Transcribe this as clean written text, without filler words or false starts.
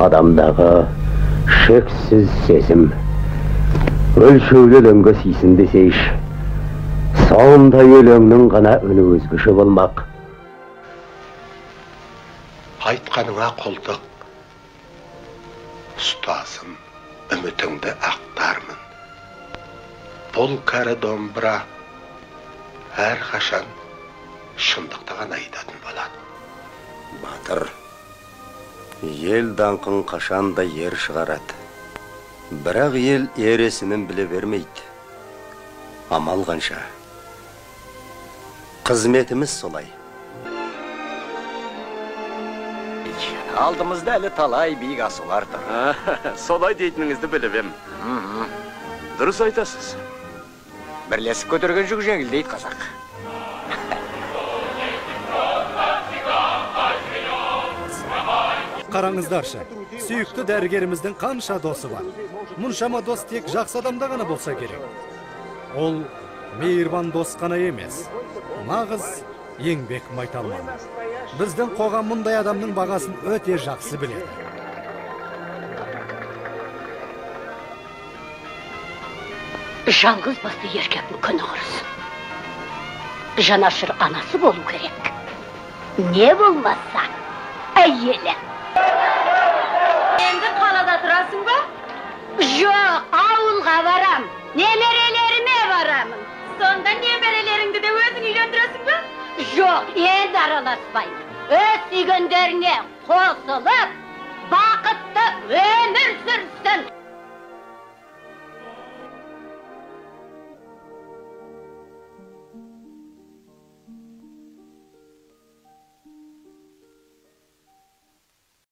Adamdağı şeksiz sezim. Ölçöylü löngü siysin deseyş. Sağımda ölöңнің ғана önü özgüşü bolmak. Айтқаныңа құлдық. Ұстазым, үмітіңді ақтармын. Бұл кәрі домбыра әрқашан шындықты ғана айтатын болады. Батыр, ел даңқын қашанда ер шығарады. Бірақ ел ересімін біле бермейді. Амал қанша. Қызметіміз солай. Алдымызда әлі талай биік асулар тұр. Солай дейтініңізді біліп ем. Дұрыс айтасыз. Бірлесіп көтерген жүк жеңіл дейді қазақ. Қараңыздаршы, сүйікті дәрігеріміздің қанша досы бар. Мұншама дос тек жақсы адамда ғана болса керек. Ол мейірбан дос қана емес, нағыз еңбек майталманы. Біздің қоғам мұндай адамның бағасын өте жақсы біледі. Жалғыз басты еркектің күні құрысын. Жанашыр анасы болу керек. Не болмаса, әйелі. Енді қалада тұрасың ба? Жоқ, ауылға барам. Немерелеріме барамын. Сонда немерелеріңді де өзің үйлендіресің ба? Жоқ, енді араласпаймын. Өз сүйгендеріне қосылып, бақытты өмір сүрсін.